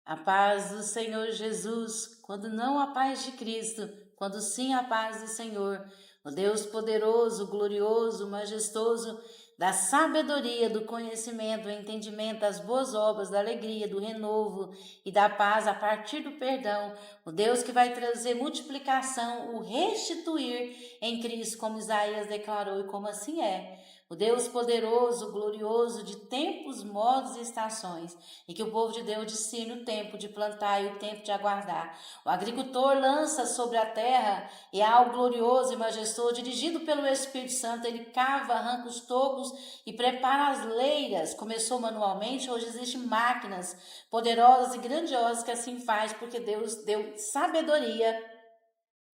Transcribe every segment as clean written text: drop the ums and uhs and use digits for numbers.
A paz do Senhor Jesus, quando não a paz de Cristo, quando sim a paz do Senhor, o Deus poderoso, glorioso, majestoso, da sabedoria, do conhecimento, do entendimento, das boas obras, da alegria, do renovo e da paz a partir do perdão, o Deus que vai trazer multiplicação, o restituir em Cristo, como Isaías declarou e como assim é. O Deus poderoso, glorioso, de tempos, modos e estações, e que o povo de Deus discerne o tempo de plantar e o tempo de aguardar. O agricultor lança sobre a terra e é algo glorioso e majestoso, dirigido pelo Espírito Santo, ele cava, arranca os tocos e prepara as leiras. Começou manualmente, hoje existem máquinas poderosas e grandiosas que assim faz, porque Deus deu sabedoria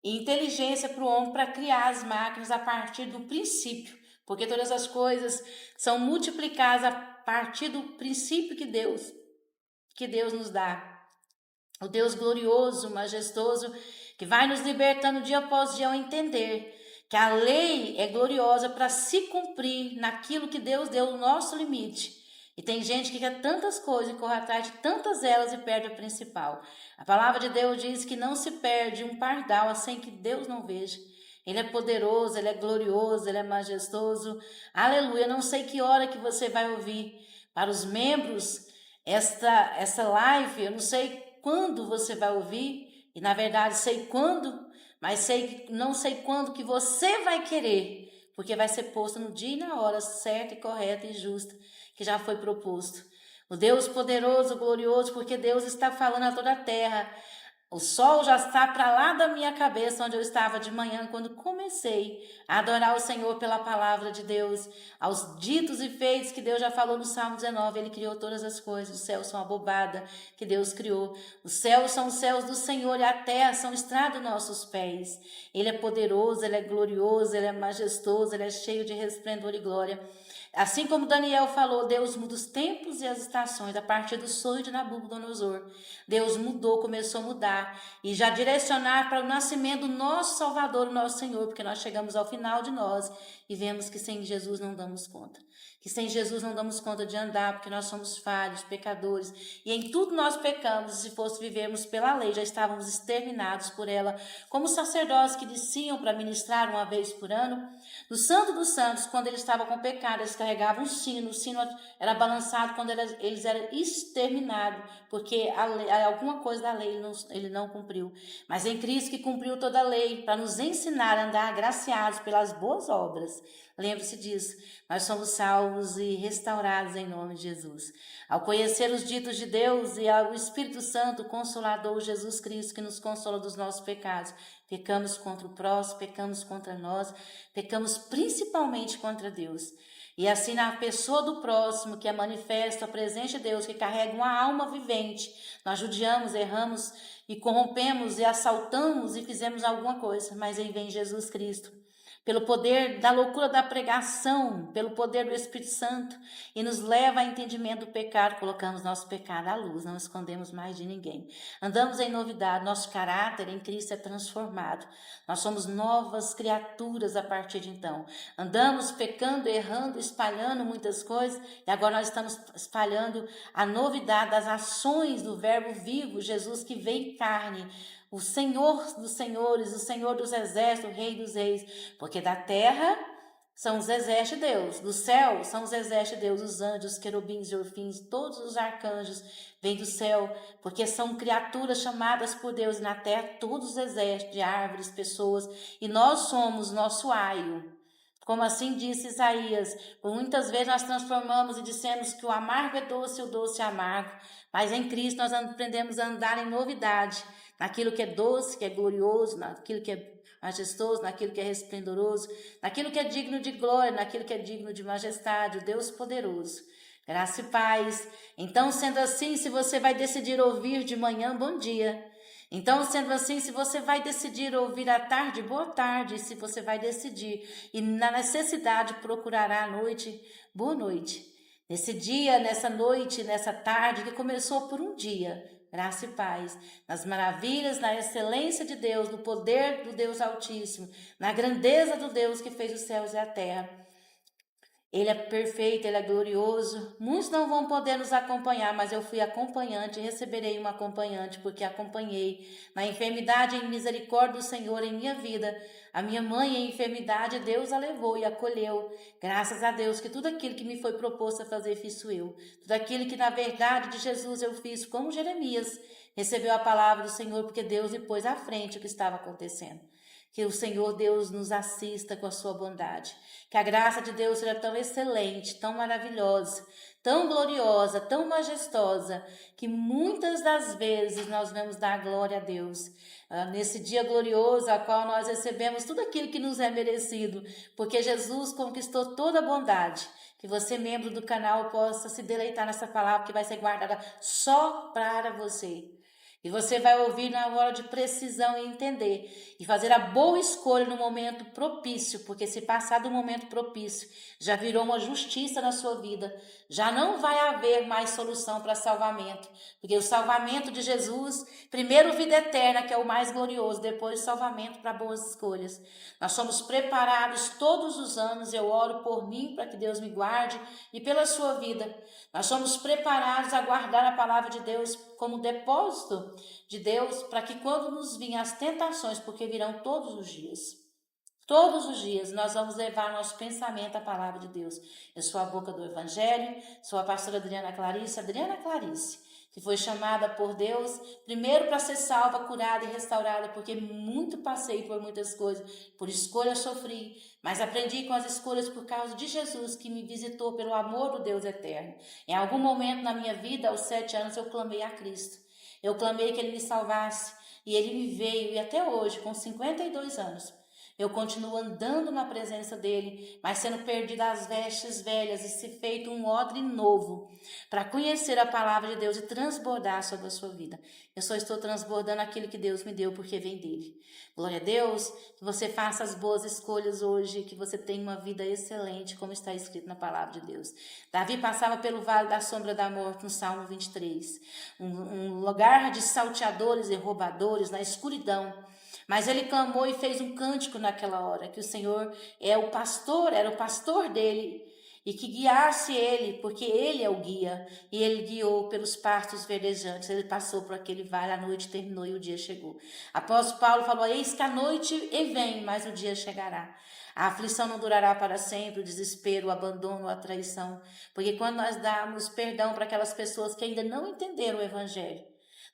e inteligência para o homem para criar as máquinas a partir do princípio, porque todas as coisas são multiplicadas a partir do princípio que Deus nos dá. O Deus glorioso, majestoso, que vai nos libertando dia após dia ao entender que a lei é gloriosa para se cumprir naquilo que Deus deu no nosso limite. E tem gente que quer tantas coisas e corre atrás de tantas elas e perde a principal. A palavra de Deus diz que não se perde um pardal sem que Deus não veja. Ele é poderoso, ele é glorioso, ele é majestoso. Aleluia. Não sei que hora que você vai ouvir. Para os membros, esta live, eu não sei quando você vai ouvir, e na verdade sei quando, mas não sei quando que você vai querer, porque vai ser posto no dia e na hora certa e correta e justa que já foi proposto. O Deus poderoso, glorioso, porque Deus está falando a toda a terra. O sol já está para lá da minha cabeça, onde eu estava de manhã, quando comecei a adorar o Senhor pela palavra de Deus, aos ditos e feitos que Deus já falou no Salmo 19. Ele criou todas as coisas, os céus são a bobada que Deus criou. Os céus são os céus do Senhor e a terra são estrada dos nossos pés. Ele é poderoso, ele é glorioso, ele é majestoso, ele é cheio de resplendor e glória. Assim como Daniel falou, Deus muda os tempos e as estações a partir do sonho de Nabucodonosor. Deus mudou, começou a mudar e já direcionar para o nascimento do nosso Salvador, o nosso Senhor, porque nós chegamos ao final de nós e vemos que sem Jesus não damos conta. Que sem Jesus não damos conta de andar, porque nós somos falhos, pecadores, e em tudo nós pecamos, e se fosse vivermos pela lei, já estávamos exterminados por ela, como os sacerdotes que desciam para ministrar uma vez por ano. No Santo dos Santos, quando eles estavam com pecado, eles carregavam um sino, o sino era balançado quando eles eram exterminados, porque alguma coisa da lei ele não cumpriu. Mas em Cristo que cumpriu toda a lei, para nos ensinar a andar agraciados pelas boas obras. Lembre-se disso, nós somos salvos e restaurados em nome de Jesus. Ao conhecer os ditos de Deus e ao Espírito Santo, o Consolador Jesus Cristo, que nos consola dos nossos pecados, pecamos contra o próximo, pecamos contra nós, pecamos principalmente contra Deus. E assim na pessoa do próximo, que é manifesto a presença de Deus, que carrega uma alma vivente, nós judiamos, erramos e corrompemos e assaltamos e fizemos alguma coisa, mas aí vem Jesus Cristo, pelo poder da loucura da pregação, pelo poder do Espírito Santo, e nos leva a entendimento do pecado. Colocamos nosso pecado à luz, não escondemos mais de ninguém. Andamos em novidade, nosso caráter em Cristo é transformado. Nós somos novas criaturas a partir de então. Andamos pecando, errando, espalhando muitas coisas, e agora nós estamos espalhando a novidade das ações do Verbo vivo, Jesus que veio em carne, o Senhor dos senhores, o Senhor dos exércitos, o Rei dos reis, porque da terra são os exércitos de Deus, do céu são os exércitos de Deus, os anjos, os querubins e orfins, todos os arcanjos vêm do céu, porque são criaturas chamadas por Deus, e na terra todos os exércitos de árvores, pessoas, e nós somos nosso aio. Como assim disse Isaías, por muitas vezes nós transformamos e dissemos que o amargo é doce e o doce é amargo, mas em Cristo nós aprendemos a andar em novidade, naquilo que é doce, que é glorioso, naquilo que é majestoso, naquilo que é resplendoroso, naquilo que é digno de glória, naquilo que é digno de majestade, o Deus poderoso. Graça e paz. Então, sendo assim, se você vai decidir ouvir de manhã, bom dia. Então, sendo assim, se você vai decidir ouvir à tarde, boa tarde. Se você vai decidir e na necessidade procurará à noite, boa noite. Nesse dia, nessa noite, nessa tarde que começou por um dia, graça e paz, nas maravilhas, na excelência de Deus, no poder do Deus Altíssimo, na grandeza do Deus que fez os céus e a terra. Ele é perfeito, Ele é glorioso. Muitos não vão poder nos acompanhar, mas eu fui acompanhante e receberei uma acompanhante, porque acompanhei na enfermidade e em misericórdia do Senhor em minha vida. A minha mãe em enfermidade, Deus a levou e acolheu. Graças a Deus que tudo aquilo que me foi proposto a fazer, fiz eu. Tudo aquilo que na verdade de Jesus eu fiz, como Jeremias recebeu a palavra do Senhor, porque Deus lhe pôs à frente o que estava acontecendo. Que o Senhor Deus nos assista com a sua bondade. Que a graça de Deus seja tão excelente, tão maravilhosa, tão gloriosa, tão majestosa, que muitas das vezes nós vamos dar glória a Deus. Nesse dia glorioso, a qual nós recebemos tudo aquilo que nos é merecido, porque Jesus conquistou toda a bondade. Que você, membro do canal, possa se deleitar nessa palavra que vai ser guardada só para você. E você vai ouvir na hora de precisão e entender. E fazer a boa escolha no momento propício. Porque se passar do momento propício, já virou uma justiça na sua vida. Já não vai haver mais solução para salvamento. Porque o salvamento de Jesus, primeiro vida eterna, que é o mais glorioso. Depois salvamento para boas escolhas. Nós somos preparados todos os anos. Eu oro por mim para que Deus me guarde e pela sua vida. Nós somos preparados a guardar a palavra de Deus como depósito de Deus, para que quando nos virem as tentações, porque virão todos os dias nós vamos levar nosso pensamento à palavra de Deus. Eu sou a boca do Evangelho, sou a pastora Adriana Clarice, que foi chamada por Deus, primeiro para ser salva, curada e restaurada, porque muito passei por muitas coisas, por escolhas sofri, mas aprendi com as escolhas por causa de Jesus, que me visitou pelo amor do Deus eterno. Em algum momento na minha vida, aos 7 anos, eu clamei a Cristo. Eu clamei que Ele me salvasse, e Ele me veio, e até hoje, com 52 anos, eu continuo andando na presença dele, mas sendo perdida as vestes velhas e se feito um odre novo, para conhecer a palavra de Deus e transbordar sobre a sua vida. Eu só estou transbordando aquilo que Deus me deu, porque vem dele. Glória a Deus, que você faça as boas escolhas hoje, que você tenha uma vida excelente, como está escrito na palavra de Deus. Davi passava pelo vale da sombra da morte, no Salmo 23, um lugar de salteadores e roubadores, na escuridão. Mas ele clamou e fez um cântico naquela hora, que o Senhor era o pastor dele, e que guiasse ele, porque ele é o guia, e ele guiou pelos pastos verdejantes. Ele passou por aquele vale, a noite terminou e o dia chegou. Após Paulo falou: eis que a noite vem, mas o dia chegará. A aflição não durará para sempre, o desespero, o abandono, a traição, porque quando nós damos perdão para aquelas pessoas que ainda não entenderam o Evangelho,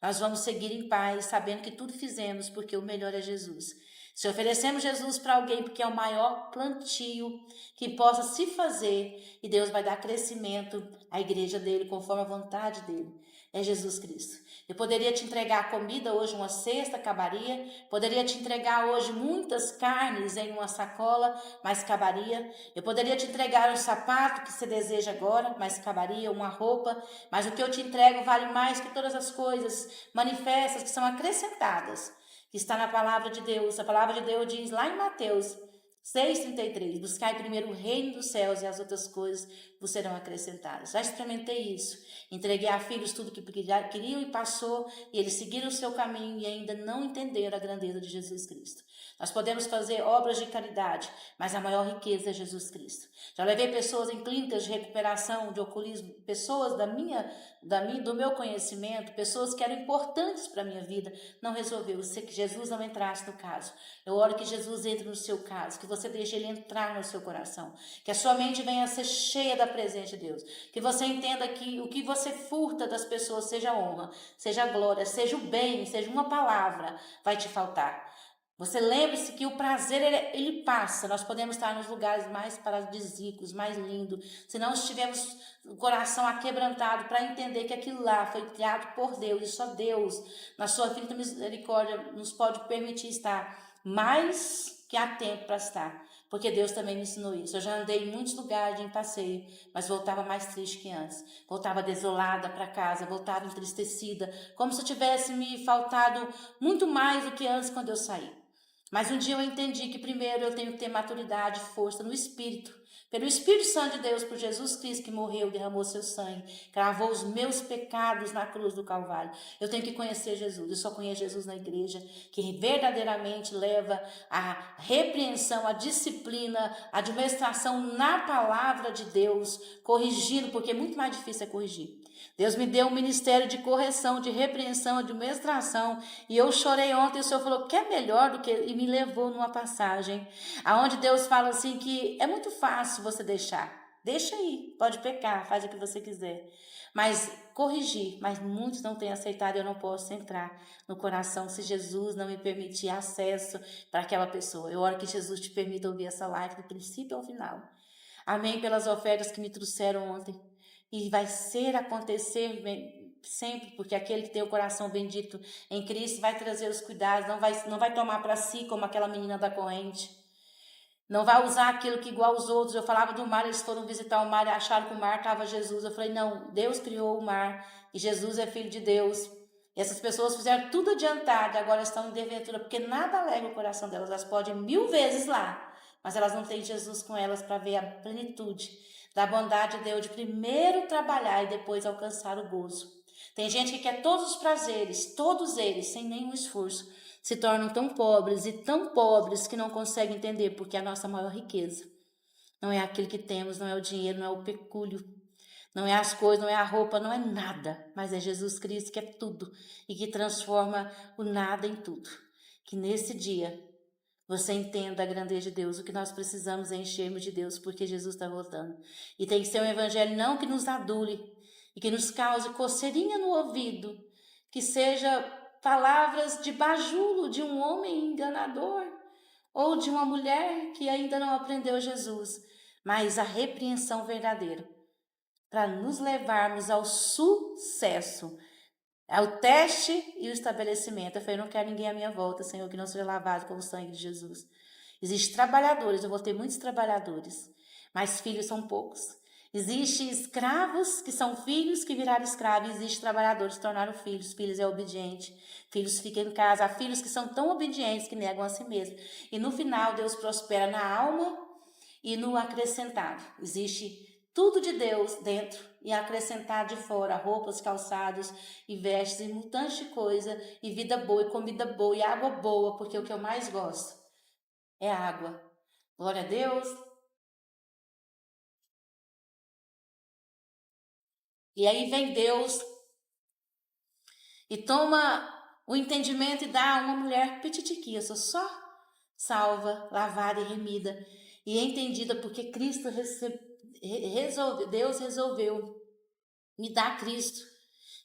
nós vamos seguir em paz, sabendo que tudo fizemos porque o melhor é Jesus. Se oferecemos Jesus para alguém, porque é o maior plantio que possa se fazer, e Deus vai dar crescimento à igreja dele, conforme a vontade dele, é Jesus Cristo. Eu poderia te entregar comida hoje, uma cesta, acabaria. Poderia te entregar hoje muitas carnes em uma sacola, mas acabaria. Eu poderia te entregar um sapato que você deseja agora, mas acabaria, uma roupa. Mas o que eu te entrego vale mais que todas as coisas manifestas que são acrescentadas, que está na palavra de Deus. A palavra de Deus diz lá em Mateus 6,33, buscai primeiro o reino dos céus e as outras coisas vos serão acrescentadas. Já experimentei isso. Entreguei a filhos tudo que queriam e passou, e eles seguiram o seu caminho e ainda não entenderam a grandeza de Jesus Cristo. Nós podemos fazer obras de caridade, mas a maior riqueza é Jesus Cristo. Já levei pessoas em clínicas de recuperação de oculismo, pessoas do meu conhecimento, pessoas que eram importantes para a minha vida, não resolveu. Se que Jesus não entrasse no caso. Eu oro que Jesus entre no seu caso, que você deixe ele entrar no seu coração, que a sua mente venha a ser cheia da presença de Deus, que você entenda que o que você furta das pessoas, seja honra, seja glória, seja o bem, seja uma palavra, vai te faltar. Você lembre-se que o prazer, ele passa. Nós podemos estar nos lugares mais paradisíacos, mais lindos. Se não estivermos o coração aquebrantado para entender que aquilo lá foi criado por Deus. E só Deus, na sua infinita misericórdia, nos pode permitir estar mais que há tempo para estar. Porque Deus também me ensinou isso. Eu já andei em muitos lugares em passeio, mas voltava mais triste que antes. Voltava desolada para casa, voltava entristecida, como se tivesse me faltado muito mais do que antes quando eu saí. Mas um dia eu entendi que primeiro eu tenho que ter maturidade, força no espírito, Pelo Espírito Santo de Deus, por Jesus Cristo que morreu, derramou seu sangue, cravou os meus pecados na cruz do Calvário. Eu tenho que conhecer Jesus. Eu só conheço Jesus na igreja, que verdadeiramente leva a repreensão, a disciplina, a administração na palavra de Deus, corrigindo, porque é muito mais difícil é corrigir. Deus me deu um ministério de correção, de repreensão, de administração, e eu chorei ontem, o Senhor falou que é melhor do que, e me levou numa passagem, aonde Deus fala assim que é muito fácil você deixa aí, pode pecar, faz o que você quiser, mas corrigir, mas muitos não têm aceitado, eu não posso entrar no coração se Jesus não me permitir acesso para aquela pessoa. Eu oro que Jesus te permita ouvir essa live do princípio ao final. Amém pelas ofertas que me trouxeram ontem. E vai acontecer sempre, porque aquele que tem o coração bendito em Cristo vai trazer os cuidados, não vai tomar para si como aquela menina da corrente. Não vai usar aquilo que igual os outros. Eu falava do mar, eles foram visitar o mar e acharam que o mar estava Jesus. Eu falei, não, Deus criou o mar e Jesus é filho de Deus. E essas pessoas fizeram tudo adiantado, agora estão em desventura, porque nada alega o coração delas. Elas podem 1000 vezes lá, mas elas não têm Jesus com elas para ver a plenitude da bondade de Deus, de primeiro trabalhar e depois alcançar o gozo. Tem gente que quer todos os prazeres, todos eles, sem nenhum esforço, se tornam tão pobres que não conseguem entender porque a nossa maior riqueza não é aquilo que temos, não é o dinheiro, não é o pecúlio, não é as coisas, não é a roupa, não é nada, mas é Jesus Cristo que é tudo e que transforma o nada em tudo. Que nesse dia você entenda a grandeza de Deus, o que nós precisamos é enchermos de Deus, porque Jesus está voltando. E tem que ser um evangelho não que nos adule e que nos cause coceirinha no ouvido, que seja palavras de bajulo de um homem enganador ou de uma mulher que ainda não aprendeu Jesus, mas a repreensão verdadeira, para nos levarmos ao sucesso. É o teste e o estabelecimento. Eu falei, não quero ninguém à minha volta, Senhor, que não seja lavado com o sangue de Jesus. Existem trabalhadores, eu vou ter muitos trabalhadores, mas filhos são poucos. Existem escravos que são filhos que viraram escravos, existem trabalhadores que tornaram filhos é obediente, filhos ficam em casa, há filhos que são tão obedientes que negam a si mesmos. E no final Deus prospera na alma e no acrescentado. Existe tudo de Deus dentro e acrescentar de fora roupas, calçados e vestes e um tanto de coisa e vida boa e comida boa e água boa, porque o que eu mais gosto é água. Glória a Deus. E aí vem Deus e toma o entendimento e dá a uma mulher petitiquinha, só salva, lavada e remida e entendida porque Cristo Deus resolveu me dar Cristo,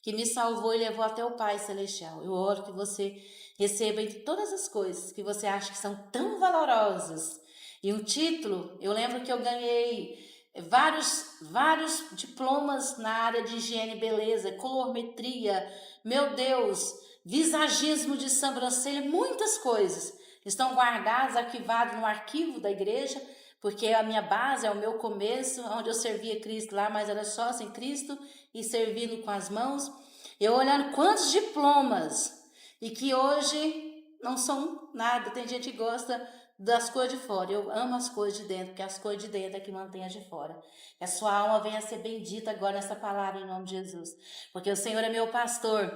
que me salvou e levou até o Pai Celestial. Eu oro que você receba entre todas as coisas que você acha que são tão valorosas. E um título, eu lembro que eu ganhei vários diplomas na área de higiene e beleza, colorimetria, meu Deus, visagismo de sobrancelha, muitas coisas. Estão guardadas, arquivadas no arquivo da igreja, porque a minha base é o meu começo, onde eu servia Cristo lá, mas era só sem Cristo e servindo com as mãos. Eu olhando quantos diplomas e que hoje não são nada. Tem gente que gosta das coisas de fora. Eu amo as coisas de dentro, porque as coisas de dentro é que mantém as de fora. Que a sua alma venha a ser bendita agora nessa palavra em nome de Jesus. Porque o Senhor é meu pastor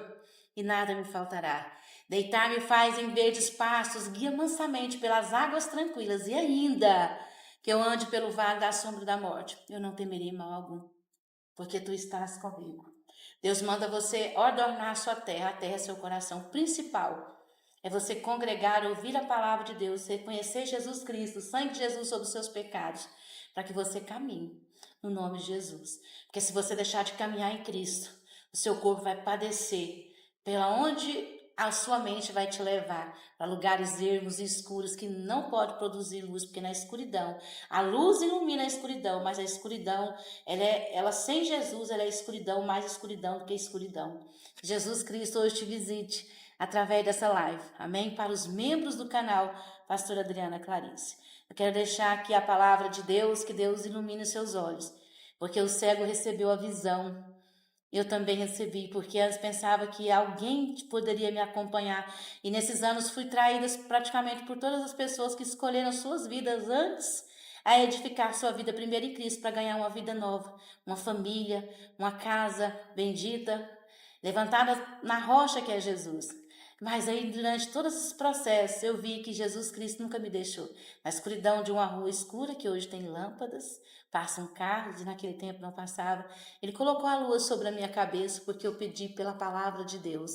e nada me faltará. Deitar-me faz em verdes pastos, guia mansamente pelas águas tranquilas e ainda que eu ande pelo vale da sombra da morte, eu não temerei mal algum, porque tu estás comigo. Deus manda você adornar a sua terra, a terra é seu coração. O principal é você congregar, ouvir a palavra de Deus, reconhecer Jesus Cristo, o sangue de Jesus sobre os seus pecados, para que você caminhe no nome de Jesus. Porque se você deixar de caminhar em Cristo, o seu corpo vai padecer pela onde a sua mente vai te levar para lugares ermos e escuros que não pode produzir luz, porque na escuridão, a luz ilumina a escuridão, mas a escuridão, ela sem Jesus, ela é escuridão, mais escuridão do que escuridão. Jesus Cristo hoje te visite através dessa live, amém? Para os membros do canal Pastora Adriana Clarice. Eu quero deixar aqui a palavra de Deus, que Deus ilumine os seus olhos, porque o cego recebeu a visão. Eu também recebi, porque antes pensava que alguém poderia me acompanhar. E nesses anos fui traída praticamente por todas as pessoas que escolheram suas vidas antes a edificar sua vida primeiro em Cristo para ganhar uma vida nova, uma família, uma casa bendita, levantada na rocha que é Jesus. Mas aí, durante todos esses processos, eu vi que Jesus Cristo nunca me deixou. Na escuridão de uma rua escura, que hoje tem lâmpadas, passam carros, e naquele tempo não passava. Ele colocou a lua sobre a minha cabeça, porque eu pedi pela palavra de Deus.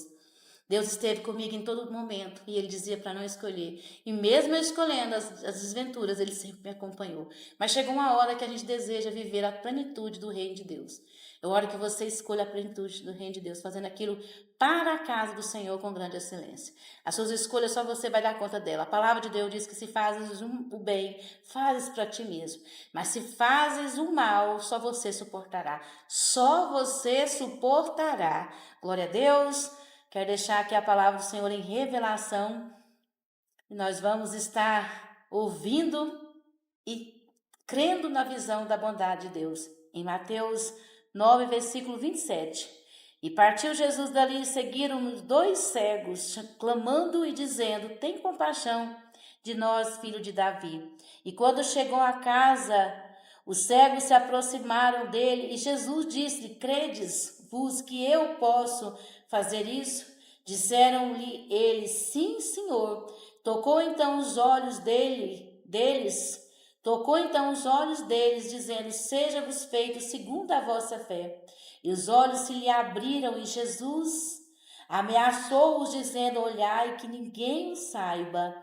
Deus esteve comigo em todo momento e Ele dizia para não escolher. E mesmo eu escolhendo as desventuras, Ele sempre me acompanhou. Mas chegou uma hora que a gente deseja viver a plenitude do reino de Deus. É hora que você escolha a plenitude do reino de Deus, fazendo aquilo para a casa do Senhor com grande excelência. As suas escolhas só você vai dar conta dela. A palavra de Deus diz que se fazes o bem, fazes para ti mesmo. Mas se fazes o mal, só você suportará. Só você suportará. Glória a Deus. Quero deixar aqui a palavra do Senhor em revelação. Nós vamos estar ouvindo e crendo na visão da bondade de Deus. Em Mateus 9, versículo 27. E partiu Jesus dali e seguiram-nos 2 cegos, clamando e dizendo: Tem compaixão de nós, filho de Davi. E quando chegou à casa, os cegos se aproximaram dele e Jesus disse-lhe: Credes-vos que eu posso fazer isso? Disseram-lhe eles: Sim, Senhor. Tocou então os olhos deles, dizendo: Seja-vos feito segundo a vossa fé. E os olhos se lhe abriram, e Jesus ameaçou-os, dizendo: Olhai, que ninguém o saiba.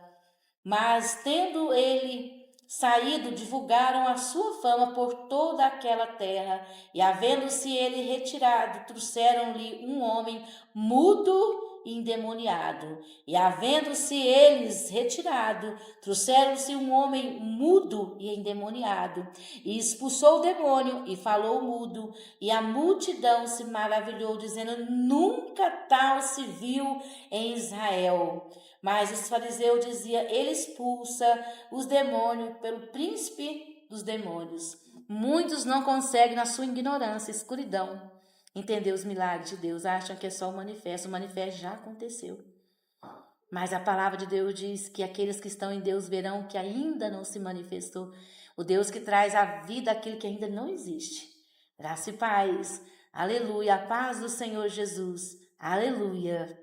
Mas, tendo ele saído, divulgaram a sua fama por toda aquela terra. E, havendo-se ele retirado, trouxeram-lhe um homem mudo e endemoniado. E, havendo-se eles retirado, trouxeram-se um homem mudo e endemoniado. E expulsou o demônio e falou mudo. E a multidão se maravilhou, dizendo: Nunca tal se viu em Israel. Mas os fariseus diziam: Ele expulsa os demônios pelo príncipe dos demônios. Muitos não conseguem, na sua ignorância, escuridão, entender os milagres de Deus. Acham que é só o manifesto já aconteceu. Mas a palavra de Deus diz que aqueles que estão em Deus verão que ainda não se manifestou. O Deus que traz à vida aquilo que ainda não existe. Graça e paz. Aleluia. A paz do Senhor Jesus. Aleluia.